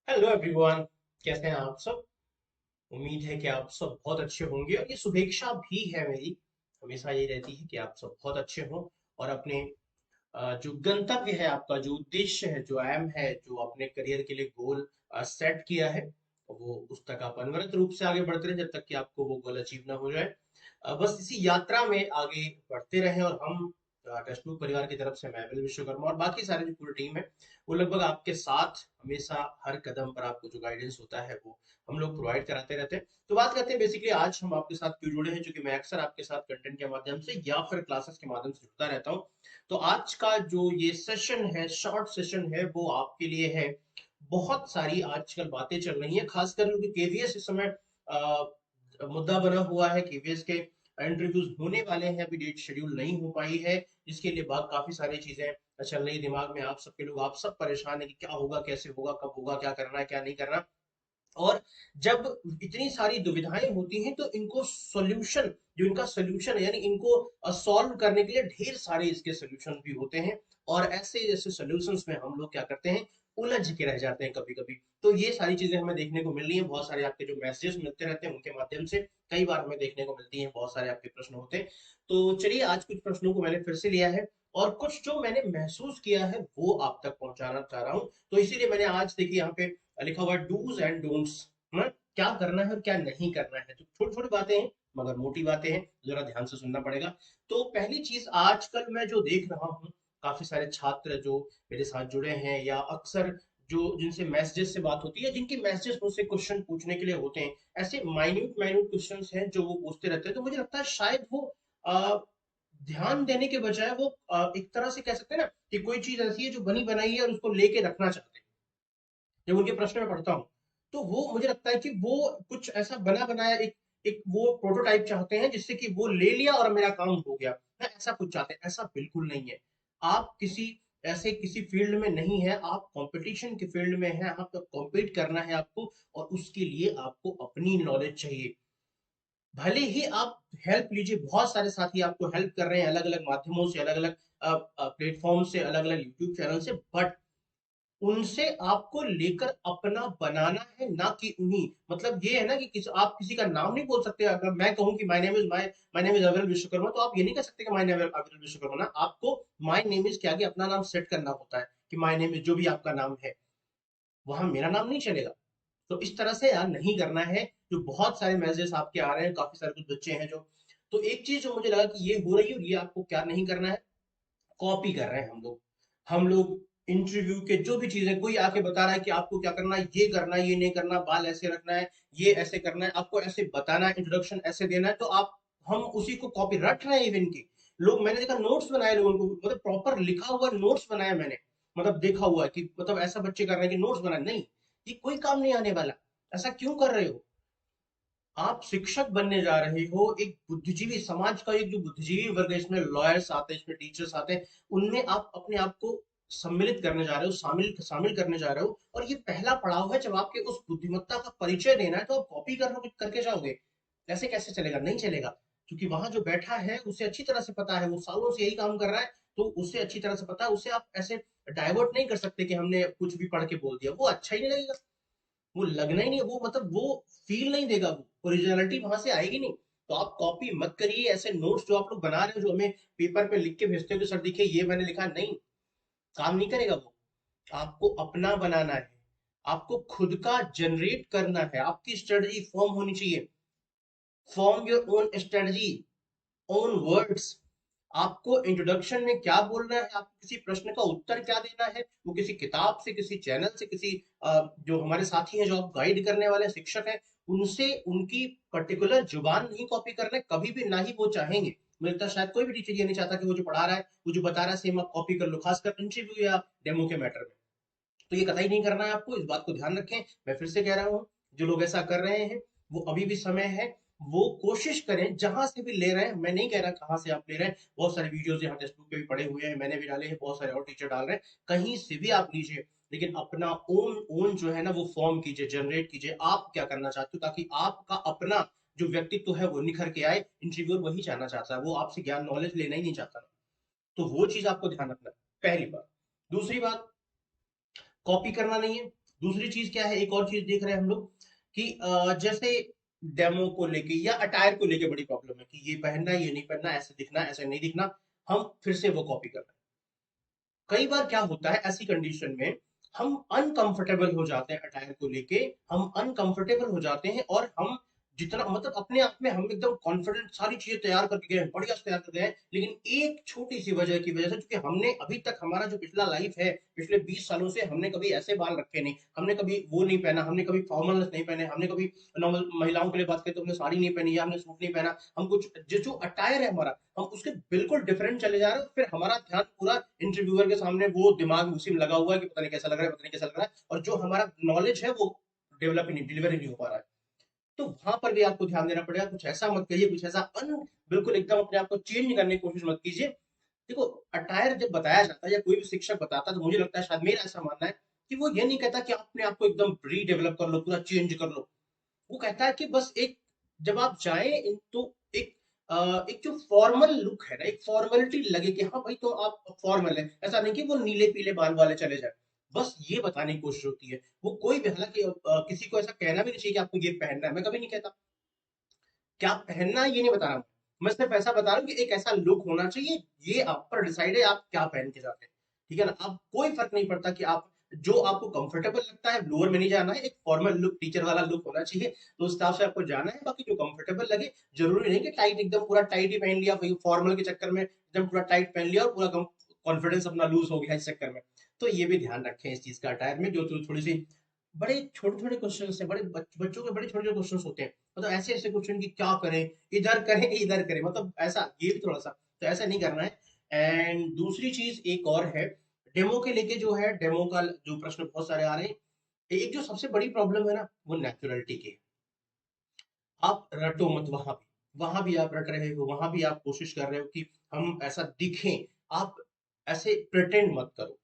Hello everyone. कैसे हैं आप सब? उम्मीद है कि आप सब बहुत अच्छे होंगे और ये शुभेच्छा भी है मेरी। हमेशा ये रहती है कि आप सब बहुत अच्छे हों और अपने जो गंतव्य है, आपका जो उद्देश्य है, जो एम है, जो आपने करियर के लिए गोल सेट किया है, वो उस तक आप अनवरत रूप से आगे बढ़ते रहें जब तक कि आपको वो गोल अचीव ना हो जाए। बस इसी यात्रा में आगे बढ़ते रहें और हम टेक्स्ट परिवार की तरफ से मैं अनिल विश्वकर्मा और बाकी सारे जो पूरी टीम है, वो लगभग आपके साथ हमेशा हर कदम पर आपको जो गाइडेंस होता है वो हम लोग प्रोवाइड कराते रहते हैं। तो बात करते हैं बेसिकली आज हम आपके साथ क्यों जुड़े हैं, क्योंकि मैं अक्सर आपके साथ कंटेंट के माध्यम से या फिर क्लासेस के माध्यम से जुड़ता रहता हूँ। तो आज का जो ये सेशन है, शॉर्ट सेशन है, वो आपके लिए है। बहुत सारी आजकल बातें चल रही हैं, खासकर क्योंकि केवीएस इस समय मुद्दा बना हुआ है। केवीएस के इंटरव्यूज होने वाले हैं, अभी डेट शेड्यूल नहीं हो पाई है, जिसके लिए बाद काफी सारी चीजें चल रही दिमाग में। आप सबके लोग, आप सब परेशान है कि क्या होगा, कैसे होगा, कब होगा, क्या करना है, क्या नहीं करना। और जब इतनी सारी दुविधाएं होती हैं तो इनको सॉल्यूशन, जो इनका सॉल्यूशन है, यानी इनको सॉल्व करने के लिए ढेर सारे इसके सॉल्यूशन भी होते हैं। और ऐसे जैसे सॉल्यूशंस में हम लोग क्या करते हैं, उलझ के रह जाते हैं कभी कभी। तो ये सारी चीजें हमें देखने को मिल रही है। बहुत सारे आपके जो मैसेजेस मिलते रहते हैं उनके माध्यम से कई बार हमें देखने को मिलती है, बहुत सारे आपके प्रश्न होते हैं। तो चलिए, आज कुछ प्रश्नों को मैंने फिर से लिया है और कुछ जो मैंने महसूस किया है वो आप तक पहुंचाना चाह रहा हूँ। तो इसीलिए मैंने आज देखिए यहाँ पे लिखा हुआ डूज एंड डोंट्स, क्या करना है और क्या नहीं करना है। तो छोटी छोटी बातें हैं मगर मोटी बातें हैं, जरा ध्यान से सुनना पड़ेगा। तो पहली चीज, आजकल मैं जो देख रहा हूँ, काफी सारे छात्र जो मेरे साथ जुड़े हैं या अक्सर जो जिनसे मैसेजेस से बात होती है, जिनके मैसेजेस मुझसे क्वेश्चन पूछने के लिए होते हैं, ऐसे माइन्यूट माइन्यूट क्वेश्चंस हैं जो वो पूछते रहते हैं। तो मुझे लगता है शायद वो अ, ध्यान देने के बजाय वो एक तरह से कह सकते हैं ना कि कोई चीज ऐसी है जो बनी बनाई है और उसको लेके रखना चाहते हैं। जब उनके प्रश्न में पढ़ता हूँ तो वो मुझे लगता है कि वो कुछ ऐसा बना बनाया एक एक वो प्रोटोटाइप चाहते हैं जिससे कि वो ले लिया और मेरा काम हो गया। मैं ऐसा कुछ चाहते हैं, ऐसा बिल्कुल नहीं है। आप किसी ऐसे किसी फील्ड में नहीं है, आप कंपटीशन के फील्ड में है, आपको कॉम्पीट करना है आपको, और उसके लिए आपको अपनी नॉलेज चाहिए। भले ही आप हेल्प लीजिए, बहुत सारे साथी आपको हेल्प कर रहे हैं अलग अलग माध्यमों से, अलग अलग प्लेटफॉर्म से, अलग अलग यूट्यूब चैनल से, बट उनसे आपको लेकर अपना बनाना है, ना कि उन्हीं। मतलब ये है ना कि आप किसी का नाम नहीं बोल सकते। अगर मैं कहूं कि माय नेम इज अविरल विश्वकर्मा, तो आप ये नहीं कह सकते कि माय नेम अविरल विश्वकर्मा। ना, आपको माय नेम इज के आगे अपना नाम सेट करना होता है कि माय नेम इज जो भी आपका नाम है, वहां मेरा नाम नहीं चलेगा। तो इस तरह से यार नहीं करना है। जो बहुत सारे मैसेजेस आपके आ रहे हैं, काफी सारे कुछ बच्चे हैं जो, तो एक चीज जो मुझे लगा कि ये हो रही है और ये आपको क्या नहीं करना है, कॉपी कर रहे हैं हम लोग इंटरव्यू के जो भी चीजें, कोई आके बता रहा है कि आपको क्या करना है, ये करना है, ये नहीं करना, बाल ऐसे रखना है, ये ऐसे करना है, आपको ऐसे बताना है, इंट्रोडक्शन ऐसे देना है, तो आप हम उसी को कॉपी रट रहे हैं। इवन की लोग, मैंने देखा नोट्स बनाए लोगों को, मतलब प्रॉपर लिखा हुआ नोट्स बनाया मैंने, मतलब देखा हुआ है कि मतलब ऐसा बच्चे कर रहे हैं कि नोट्स बनाए। नहीं, ये कोई काम नहीं आने वाला। ऐसा क्यों कर रहे हो? आप शिक्षक बनने जा रहे हो, एक बुद्धिजीवी समाज का एक जो बुद्धिजीवी वर्ग है, इसमें लॉयर्स आते हैं, इसमें टीचर्स आते हैं, उनमें आप अपने आप को सम्मिलित करने जा रहे हो, शामिल शामिल करने जा रहे हो। और ये पहला पड़ाव है, जब आपके उस बुद्धिमत्ता का परिचय देना है तो आप कॉपी करके जाओगे। ऐसे कैसे चलेगा? नहीं चलेगा। क्योंकि वहां जो बैठा है उसे अच्छी तरह से पता है, वो सालों से यही काम कर रहा है, तो उसे अच्छी तरह से पता है। उसे आप ऐसे डाइवर्ट नहीं कर सकते कि हमने कुछ भी पढ़ के बोल दिया, वो अच्छा ही नहीं लगेगा, वो लगना ही नहीं, वो मतलब वो फील नहीं देगा, वो ओरिजिनलिटी वहां से आएगी नहीं। तो आप कॉपी मत करिए। ऐसे नोट्स जो आप लोग बना रहे हो, जो हमें पेपर पे लिख के भेजते हो कि सर देखिए ये मैंने लिखा, नहीं, काम नहीं करेगा वो। आपको अपना बनाना है, आपको खुद का जनरेट करना है, आपकी स्ट्रेटजी फॉर्म होनी चाहिए। Form your own strategy, own words. आपको इंट्रोडक्शन में क्या बोलना है, आपको किसी प्रश्न का उत्तर क्या देना है, वो किसी किताब से, किसी चैनल से, किसी जो हमारे साथी हैं, जो आप गाइड करने वाले शिक्षक हैं, उनसे उनकी पर्टिकुलर जुबान नहीं कॉपी करना है कभी भी, ना ही वो चाहेंगे। मुझे लगता है शायद कोई भी टीचर ये नहीं चाहता कि वो जो पढ़ा रहा है, वो जो बता रहा है, सेम आप कॉपी कर लो, खासकर इंटरव्यू या डेमो के मैटर में। तो ये कतई नहीं करना है आपको, इस बात को ध्यान रखें। मैं फिर से कह रहा हूँ, जो लोग ऐसा कर रहे हैं, वो अभी भी समय है, वो कोशिश करें जहां से भी ले रहे हैं। मैं नहीं कह रहा कहाँ से आप ले रहे हैं, बहुत सारे वीडियोस यहाँ टेक्स्ट बुक पे भी पड़े हुए हैं, मैंने भी डाले हैं, बहुत सारे और टीचर डाल रहे हैं, कहीं से भी आप लीजिए। लेकिन अपना ओन ओन जो है ना, वो फॉर्म कीजिए, जनरेट कीजिए, आप क्या करना चाहते हो, ताकि आपका अपना जो व्यक्तित्व है वो निखर के आए। इंटरव्यूअर वही जानना चाहता है, वो आपसे ज्ञान नॉलेज लेना ही नहीं चाहता। तो वो चीज आपको ध्यान रखना है, पहली बात। दूसरी बात, कॉपी करना नहीं है। दूसरी चीज क्या है, एक और चीज देख रहे हैं हम लोग कि जैसे डेमो को लेके या अटायर को लेके बड़ी प्रॉब्लम है कि ये पहनना है, ये नहीं पहनना, ऐसे दिखना, ऐसे नहीं दिखना, हम फिर से वो कॉपी कर रहे हैं। कई बार क्या होता है ऐसी कंडीशन में, हम अनकंफर्टेबल हो जाते हैं अटायर को लेके, हम अनकंफर्टेबल हो जाते हैं और हम जितना मतलब अपने आप में हम एकदम कॉन्फिडेंट सारी चीजें तैयार करके गए हैं, बढ़िया से तैयार करके गए हैं, लेकिन एक छोटी सी वजह की वजह से, क्योंकि हमने अभी तक हमारा जो पिछला लाइफ है, पिछले 20 सालों से हमने कभी ऐसे बाल रखे नहीं, हमने कभी वो नहीं पहना, हमने कभी फॉर्मल नहीं पहने, हमने कभी नॉर्मल महिलाओं के लिए बात करें तो हमने साड़ी नहीं पहनी या हमने सूट नहीं पहना, हम कुछ जो अटायर है हमारा, हम उसके बिल्कुल डिफरेंट चले जा रहे हैं, फिर हमारा ध्यान पूरा इंटरव्यूअर के सामने वो दिमाग उसी में लगा हुआ है कि पता नहीं कैसा लग रहा है, पता नहीं कैसा लग रहा है, और जो हमारा नॉलेज है वो डेवलप ही नहीं, डिलीवर ही नहीं हो पा रहा है। तो वहां पर भी आपको ध्यान देना पड़ेगा, कुछ ऐसा मत करिए, कुछ ऐसा बिल्कुल एकदम अपने आप को चेंज करने की कोशिश मत कीजिए। देखो, अटायर जब बताया जाता है या कोई भी शिक्षक बताता है, तो मुझे लगता है, शायद मेरा ऐसा मानना है, कि वो ये नहीं कहता कि अपने आप को एकदम रीडेवलप कर लो, पूरा चेंज कर लो। वो कहता है कि बस एक, जब आप जाएं तो एक एक जो फॉर्मल लुक है ना, एक फॉर्मेलिटी लगे कि हाँ भाई तो आप फॉर्मल है, ऐसा नहीं कि वो नीले पीले बाल वाले चले जाए। बस ये बताने की कोशिश होती है। वो कोई भी, हालांकि किसी को ऐसा कहना भी नहीं चाहिए कि आपको ये पहनना है, मैं कभी नहीं कहता क्या पहनना है, ये नहीं बता रहा हूँ। मैं सिर्फ ऐसा बता रहा हूँ कि एक ऐसा लुक होना चाहिए, ये आप पर डिसाइड है आप क्या पहन के जाते हैं। ठीक है ना, आप कोई फर्क नहीं पड़ता कि आप जो आपको कंफर्टेबल लगता है, लोअर में नहीं जाना है, एक फॉर्मल लुक, टीचर वाला लुक होना चाहिए, तो उस हिसाब से आपको जाना है। बाकी जो कंफर्टेबल लगे, जरूरी नहीं कि टाइट, एकदम पूरा टाइट ही पहन लिया, भाई फॉर्मल के चक्कर में एकदम पूरा टाइट पहन लिया और पूरा कॉन्फिडेंस अपना लूज हो गया इस चक्कर में। तो ये भी ध्यान रखें इस चीज का अटायर में, जो थोड़ी सी बड़े छोटे छोटे क्वेश्चन है, बड़े बच्चों के बड़े छोटे छोटे क्वेश्चन होते हैं, मतलब ऐसे ऐसे क्वेश्चन की क्या करें, इधर करें कि इधर करें, मतलब ऐसा, ये भी थोड़ा सा, तो ऐसा नहीं करना है। एंड दूसरी चीज एक और है, डेमो के लेके जो है, डेमो का जो प्रश्न बहुत सारे आ रहे हैं, एक जो सबसे बड़ी प्रॉब्लम है ना, वो नेचुरलिटी की है। आप रटो मत, वहां भी आप रट रहे हो, वहां भी आप कोशिश कर रहे हो कि हम ऐसा दिखें, आप ऐसे प्रिटेंड मत करो,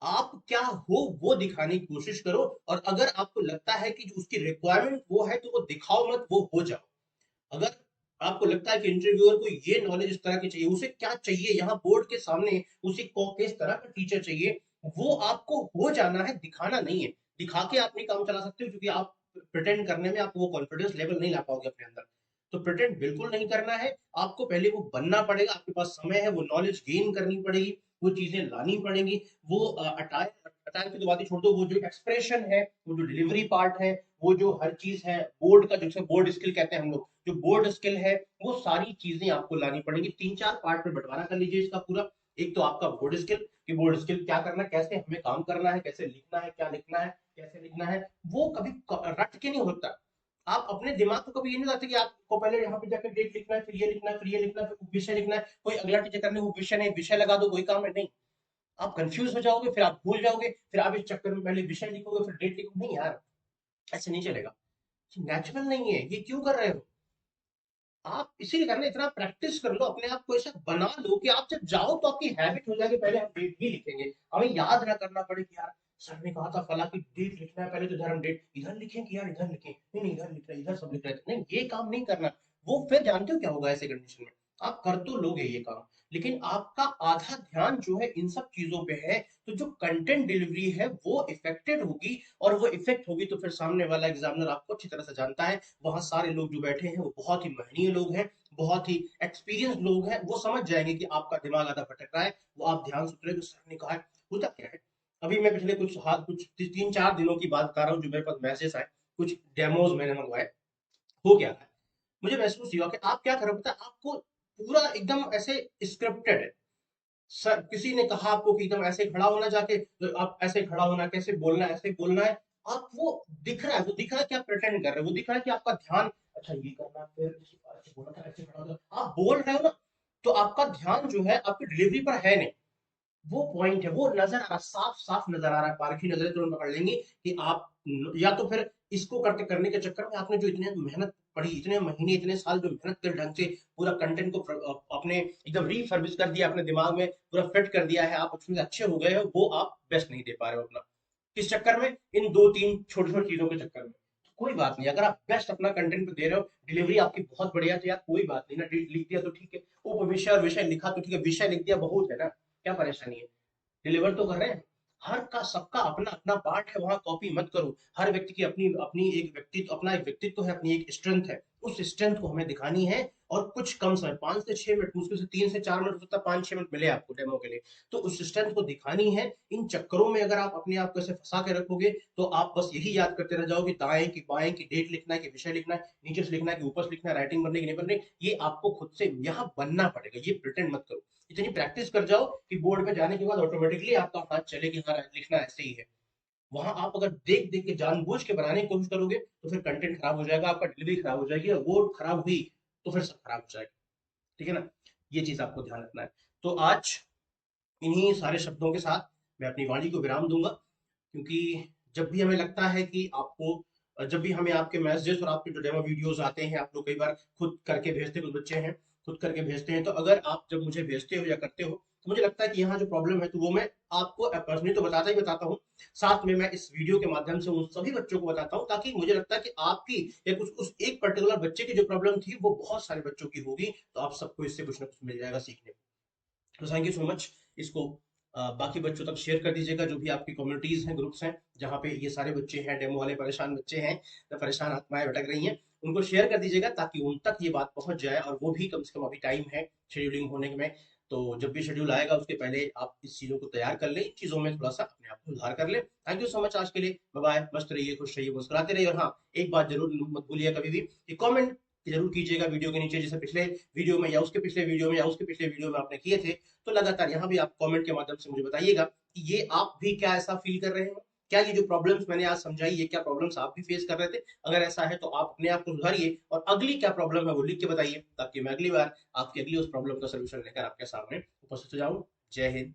आप क्या हो वो दिखाने की कोशिश करो। और अगर आपको लगता है कि जो उसकी रिक्वायरमेंट वो है, तो वो दिखाओ मत, वो हो जाओ। अगर आपको लगता है कि इंटरव्यूअर को ये नॉलेज इस तरह की चाहिए, उसे क्या चाहिए यहाँ बोर्ड के सामने, उसे को किस तरह का टीचर चाहिए, वो आपको हो जाना है, दिखाना नहीं है। दिखा के आप नहीं काम चला सकते हो, क्योंकि आप प्रिटेंड करने में आपको वो कॉन्फिडेंस लेवल नहीं ला पाओगे अपने अंदर। तो प्रिटेंड बिल्कुल नहीं करना है, आपको पहले वो बनना पड़ेगा, आपके पास समय है, वो नॉलेज गेन करनी पड़ेगी, वो चीजें लानी पड़ेंगी। वो अटायर अटायर की तो बात ही छोड़ दो, वो जो एक्सप्रेशन है, वो जो डिलीवरी पार्ट है, वो जो हर चीज है, बोर्ड का, जिसे बोर्ड स्किल कहते हैं हम लोग, जो बोर्ड स्किल है, वो सारी चीजें आपको लानी पड़ेंगी। 3-4 पार्ट में बंटवारा कर लीजिए इसका पूरा। एक तो आपका बोर्ड स्किल, कि बोर्ड स्किल क्या करना है, कैसे हमें काम करना है, कैसे लिखना है, क्या लिखना है, कैसे लिखना है। वो कभी रट के नहीं होता। आप अपने दिमाग को कभी ये नहीं लाते कि आपको पहले यहाँ पे जाकर डेट लिखना है, फिर ये लिखना है, फिर ये लिखना है, फिर विषय लिखना है, कोई अगला टीचर करने वो विषय नहीं, विषय लगा दो, कोई काम है नहीं। आप कंफ्यूज हो जाओगे, फिर आप भूल जाओगे, फिर आप इस चक्कर में पहले विषय लिखोगे, फिर डेट लिखोगे, नहीं यार, ऐसे नहीं चलेगा। नेचुरल नहीं है, ये क्यों कर रहे हो आप? इसीलिए करना, इतना प्रैक्टिस कर लो, अपने आप को ऐसा बना लो कि आप जब जाओ तो आपकी हैबिट हो जाएगी, पहले हम डेट ही लिखेंगे, हमें याद ना करना पड़े कि यार सर ने कहा था फला की डेट लिखना है, पहले तो इधर हम डेट इधर लिखें कि यार इधर लिखें, नहीं नहीं इधर लिख रहे इधर सब लिख रहे थे, नहीं ये काम नहीं करना। वो फिर जानते हो क्या होगा ऐसे कंडीशन में, आप कर तो लोगे ये काम, लेकिन आपका आधा ध्यान जो है इन सब चीजों पे है, तो जो कंटेंट डिलीवरी है वो इफेक्टेड होगी, और वो इफेक्ट होगी तो फिर सामने वाला एग्जामिनर आपको अच्छी तरह से जानता है, वहां सारे लोग जो बैठे हैं वो बहुत ही महनीय लोग हैं, बहुत ही एक्सपीरियंस लोग हैं, वो समझ जाएंगे कि आपका दिमाग आधा भटक रहा है, वो आप ध्यान से सुन सर ने कहा है। होता क्या है, अभी मैं पिछले कुछ 3-4 दिनों की बात कर रहा हूँ, जो मेरे पास मैसेज आए, कुछ डेमोज मैंने मंगवाए। हो क्या है, मुझे महसूस हुआ कि आप क्या कर रहे हो पता है, आपको पूरा एकदम ऐसे स्क्रिप्टेड है। सर किसी ने कहा आपको कि एकदम ऐसे खड़ा होना, जाके तो आप ऐसे खड़ा होना, कैसे बोलना है, ऐसे बोलना है। आप वो दिख रहा है, वो दिख रहा है कि आप प्रिटेंड कर रहे हो, वो दिख रहा है कि आपका ध्यान, अच्छा ये करना है, फिर ऐसे बोलना था, ऐसे खड़ा होना, आप बोल रहे हो ना, तो आपका ध्यान जो है आपकी डिलीवरी पर है नहीं। वो पॉइंट है, वो नजर आ रहा, साफ साफ नजर आ रहा है, पारखी नजरें तुरंत पकड़ लेंगी कि आप या तो फिर इसको करते करने के चक्कर में आपने जो इतने मेहनत पड़ी, इतने महीने इतने साल जो मेहनत कर ढंग से पूरा कंटेंट को अपने एकदम रीफर्बिश कर दिया, अपने दिमाग में पूरा फिट कर दिया है, आप उसमें अच्छे हो गए हो, वो आप बेस्ट नहीं दे पा रहे हो अपना। किस चक्कर में, इन 2-3 छोटी छोटी चीजों के चक्कर में। कोई बात नहीं, अगर आप बेस्ट अपना कंटेंट दे रहे हो, डिलीवरी आपकी बहुत बढ़िया, तो यार कोई बात नहीं ना, लिख दिया तो ठीक है, उप विषय और विषय लिखा तो ठीक है, विषय लिख दिया बहुत है ना, क्या परेशानी है, डिलीवर तो कर रहे हैं। हर का सबका अपना अपना पार्ट है, वहां कॉपी मत करो। हर व्यक्ति की अपनी अपनी एक व्यक्तित्व, अपना एक व्यक्तित्व है, अपनी एक स्ट्रेंथ है। उस स्ट्रेंथ को हमें दिखानी है। और कुछ कम समय, 5 से 6 मिनट, मुश्किल से 3 से 4 मिनट हो सकता है, 5-6 मिनट मिले आपको डेमो के लिए, तो उस स्ट्रेंथ को दिखानी है। इन चक्करों में अगर आप अपने आप को ऐसे फंसा के रखोगे तो आप बस यही याद करते रह जाओगे, दाएं की बाएं की डेट लिखना है कि विषय लिखना है, नीचे से लिखना है कि ऊपर से लिखना है, राइटिंग बनने की नहीं बनने। ये आपको खुद से यहाँ बनना पड़ेगा, ये प्रिटेंड मत करो। इतनी प्रैक्टिस कर जाओ कि बोर्ड में जाने के बाद ऑटोमेटिकली आपका हाथ चले कि हाँ लिखना ऐसे ही है। वहां आप अगर देख देख के जानबूझ के बनाने की कोशिश करोगे तो फिर कंटेंट खराब हो जाएगा, आपका डिलीवरी खराब हो जाएगी, और वो खराब हुई तो फिर सब खराब हो जाएगा। ठीक है ना? ये चीज आपको ध्यान रखना है। तो आज इन्हीं सारे शब्दों के साथ मैं अपनी वाणी को विराम दूंगा। क्योंकि जब भी हमें लगता है कि आपको, जब भी हमें आपके मैसेजेस और आपके जो डेमो वीडियोस आते हैं, आप लोग कई बार खुद करके भेजते हैं, कुछ बच्चे हैं खुद करके भेजते हैं, तो अगर आप जब मुझे भेजते हो या करते हो तो मुझे लगता है कि यहाँ जो प्रॉब्लम है तो वो मैं आपको पर्सनली तो बताता ही बताता हूँ, साथ में मैं इस वीडियो के माध्यम से उन सभी बच्चों को बताता हूँ, ताकि मुझे लगता है कि आपकी या कुछ उस एक पर्टिकुलर बच्चे की जो प्रॉब्लम थी वो बहुत सारे बच्चों की होगी, तो आप सबको इससे कुछ ना कुछ मिल जाएगा सीखने को। तो थैंक यू सो मच। इसको बाकी बच्चों तक शेयर कर दीजिएगा, जो भी आपकी कम्युनिटीज हैं, ग्रुप्स हैं, जहाँ पे ये सारे बच्चे हैं, डेमो वाले परेशान बच्चे हैं, तो परेशान आत्माएं भटक रही हैं, उनको शेयर कर दीजिएगा ताकि उन तक ये बात पहुंच जाए, और वो भी कम से कम, अभी टाइम है शेड्यूलिंग होने में, तो जब भी शेड्यूल आएगा उसके पहले आप इस चीजों को तैयार कर लें, इन चीजों में थोड़ा सा अपने आप को सुधार कर लें। थैंक यू सो मच आज के लिए। बाय बाय, मस्त रहिए, खुश रहिए, मुस्कुराते रहिए, और हाँ, एक बात जरूर मत भूलिएगा कभी भी कि कमेंट जरूर कीजिएगा वीडियो के नीचे, जैसे पिछले वीडियो में या उसके पिछले वीडियो में या उसके पिछले वीडियो में आपने किए थे। तो लगातार यहाँ भी आप कमेंट के माध्यम से मुझे बताइएगा कि ये आप भी क्या ऐसा फील कर रहे हो, क्या ये जो प्रॉब्लम्स मैंने आज समझाई, ये क्या प्रॉब्लम्स आप भी फेस कर रहे थे। अगर ऐसा है तो आप अपने आप को सुधारिए, और अगली क्या प्रॉब्लम है वो लिख के बताइए, ताकि मैं अगली बार आपकी अगली उस प्रॉब्लम का सोल्यूशन लेकर आपके सामने उपस्थित हो जाऊं। जय हिंद।